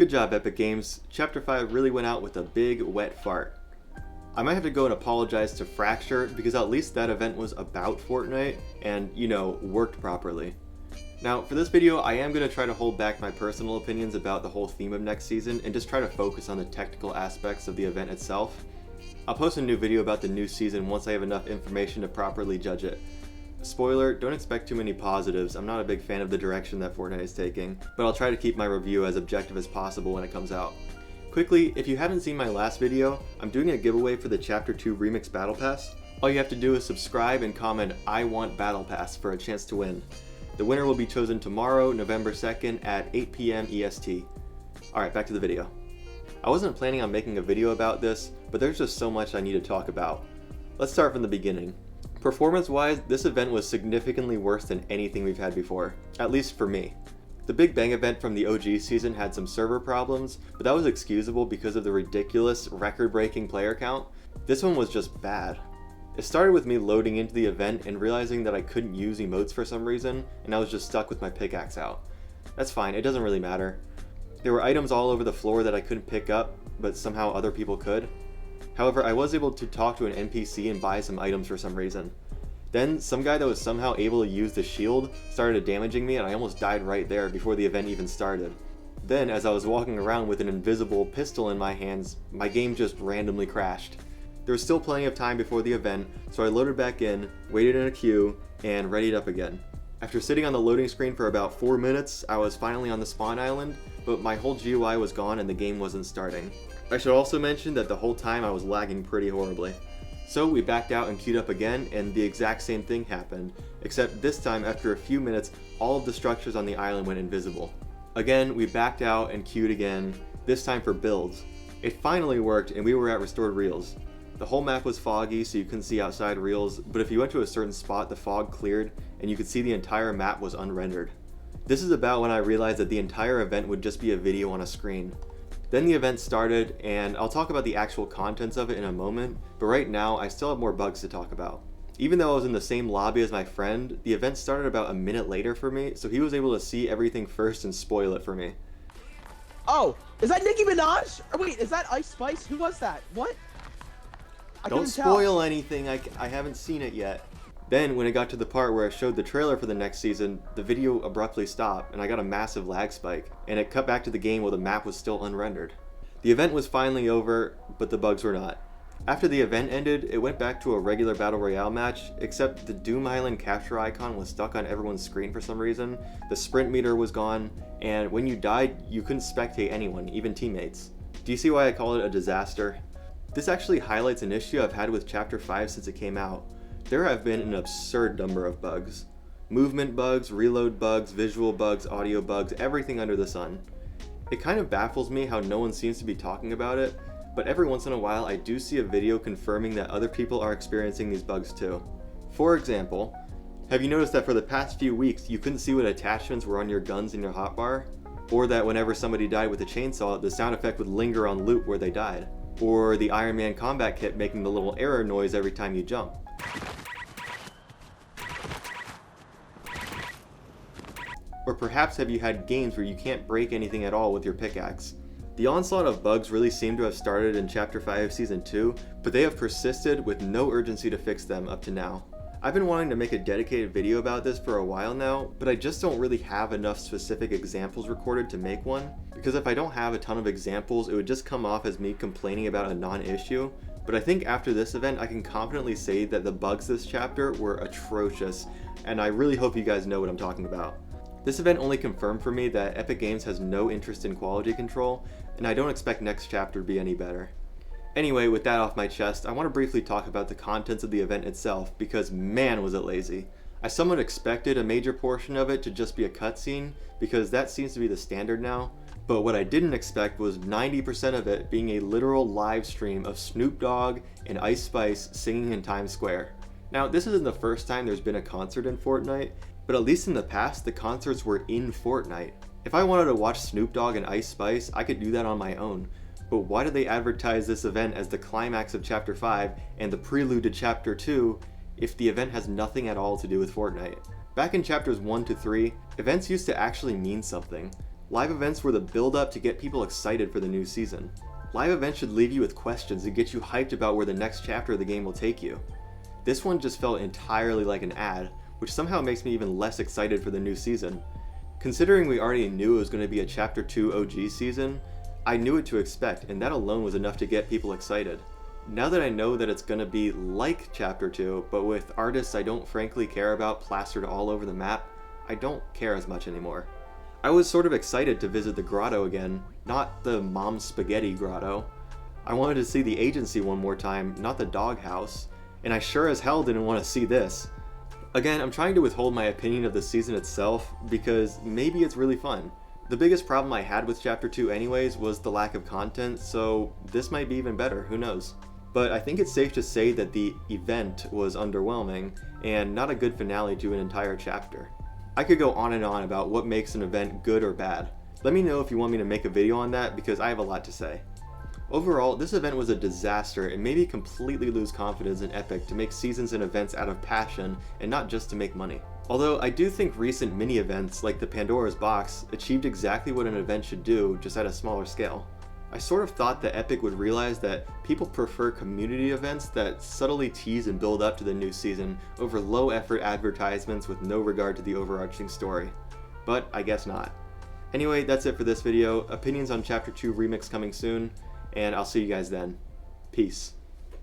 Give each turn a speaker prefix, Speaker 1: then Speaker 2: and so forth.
Speaker 1: Good job, Epic Games. Chapter 5 really went out with a big, wet fart. I might have to go and apologize to Fracture because at least that event was about Fortnite and, worked properly. Now, for this video, I am going to try to hold back my personal opinions about the whole theme of next season and just try to focus on the technical aspects of the event itself. I'll post a new video about the new season once I have enough information to properly judge it. Spoiler, don't expect too many positives. I'm not a big fan of the direction that Fortnite is taking, but I'll try to keep my review as objective as possible when it comes out. Quickly, if you haven't seen my last video, I'm doing a giveaway for the Chapter 2 Remix Battle Pass. All you have to do is subscribe and comment "I want Battle Pass" for a chance to win. The winner will be chosen tomorrow, November 2nd at 8 p.m. EST. Alright, back to the video. I wasn't planning on making a video about this, but there's just so much I need to talk about. Let's start from the beginning. Performance-wise, this event was significantly worse than anything we've had before, at least for me. The Big Bang event from the OG season had some server problems, but that was excusable because of the ridiculous, record-breaking player count. This one was just bad. It started with me loading into the event and realizing that I couldn't use emotes for some reason, and I was just stuck with my pickaxe out. That's fine, it doesn't really matter. There were items all over the floor that I couldn't pick up, but somehow other people could. However, I was able to talk to an NPC and buy some items for some reason. Then, some guy that was somehow able to use the shield started damaging me and I almost died right there before the event even started. Then, as I was walking around with an invisible pistol in my hands, my game just randomly crashed. There was still plenty of time before the event, so I loaded back in, waited in a queue, and readied up again. After sitting on the loading screen for about 4 minutes, I was finally on the spawn island, but my whole GUI was gone and the game wasn't starting. I should also mention that the whole time I was lagging pretty horribly. So we backed out and queued up again, and the exact same thing happened, except this time after a few minutes, all of the structures on the island went invisible. Again, we backed out and queued again, this time for builds. It finally worked and we were at restored reels. The whole map was foggy so you couldn't see outside reels, but if you went to a certain spot the fog cleared and you could see the entire map was unrendered. This is about when I realized that the entire event would just be a video on a screen. Then the event started, and I'll talk about the actual contents of it in a moment, but right now I still have more bugs to talk about. Even though I was in the same lobby as my friend, the event started about a minute later for me, so he was able to see everything first and spoil it for me.
Speaker 2: Oh, is that Nicki Minaj? Or wait, is that Ice Spice? Who was that? What?
Speaker 1: Don't spoil anything, I haven't seen it yet. Then, when it got to the part where I showed the trailer for the next season, the video abruptly stopped and I got a massive lag spike, and it cut back to the game while the map was still unrendered. The event was finally over, but the bugs were not. After the event ended, it went back to a regular Battle Royale match, except the Doom Island capture icon was stuck on everyone's screen for some reason, the sprint meter was gone, and when you died, you couldn't spectate anyone, even teammates. Do you see why I call it a disaster? This actually highlights an issue I've had with Chapter 5 since it came out. There have been an absurd number of bugs. Movement bugs, reload bugs, visual bugs, audio bugs, everything under the sun. It kind of baffles me how no one seems to be talking about it, but every once in a while I do see a video confirming that other people are experiencing these bugs too. For example, have you noticed that for the past few weeks you couldn't see what attachments were on your guns in your hotbar? Or that whenever somebody died with a chainsaw, the sound effect would linger on loop where they died? Or the Iron Man combat kit making the little error noise every time you jump? Or perhaps have you had games where you can't break anything at all with your pickaxe? The onslaught of bugs really seem to have started in Chapter 5 Season 2, but they have persisted with no urgency to fix them up to now. I've been wanting to make a dedicated video about this for a while now, but I just don't really have enough specific examples recorded to make one, because if I don't have a ton of examples, it would just come off as me complaining about a non-issue. But I think after this event, I can confidently say that the bugs this chapter were atrocious, and I really hope you guys know what I'm talking about. This event only confirmed for me that Epic Games has no interest in quality control, and I don't expect next chapter to be any better. Anyway, with that off my chest, I want to briefly talk about the contents of the event itself, because man was it lazy. I somewhat expected a major portion of it to just be a cutscene, because that seems to be the standard now, but what I didn't expect was 90% of it being a literal live stream of Snoop Dogg and Ice Spice singing in Times Square. Now, this isn't the first time there's been a concert in Fortnite, but at least in the past, the concerts were in Fortnite. If I wanted to watch Snoop Dogg and Ice Spice, I could do that on my own. But why did they advertise this event as the climax of Chapter 5 and the prelude to Chapter 2 if the event has nothing at all to do with Fortnite? Back in Chapters 1 to 3, events used to actually mean something. Live events were the build-up to get people excited for the new season. Live events should leave you with questions and get you hyped about where the next chapter of the game will take you. This one just felt entirely like an ad, which somehow makes me even less excited for the new season. Considering we already knew it was going to be a Chapter 2 OG season, I knew what to expect, and that alone was enough to get people excited. Now that I know that it's going to be like Chapter 2, but with artists I don't frankly care about plastered all over the map, I don't care as much anymore. I was sort of excited to visit the grotto again, not the Mom's Spaghetti grotto. I wanted to see the agency one more time, not the doghouse, and I sure as hell didn't want to see this. Again, I'm trying to withhold my opinion of the season itself, because maybe it's really fun. The biggest problem I had with Chapter 2 anyways was the lack of content, so this might be even better, who knows. But I think it's safe to say that the event was underwhelming, and not a good finale to an entire chapter. I could go on and on about what makes an event good or bad. Let me know if you want me to make a video on that, because I have a lot to say. Overall, this event was a disaster and made me completely lose confidence in Epic to make seasons and events out of passion and not just to make money. Although I do think recent mini-events like the Pandora's Box achieved exactly what an event should do, just at a smaller scale. I sort of thought that Epic would realize that people prefer community events that subtly tease and build up to the new season over low-effort advertisements with no regard to the overarching story. But I guess not. Anyway, that's it for this video. Opinions on Chapter 2 Remix coming soon, and I'll see you guys then. Peace.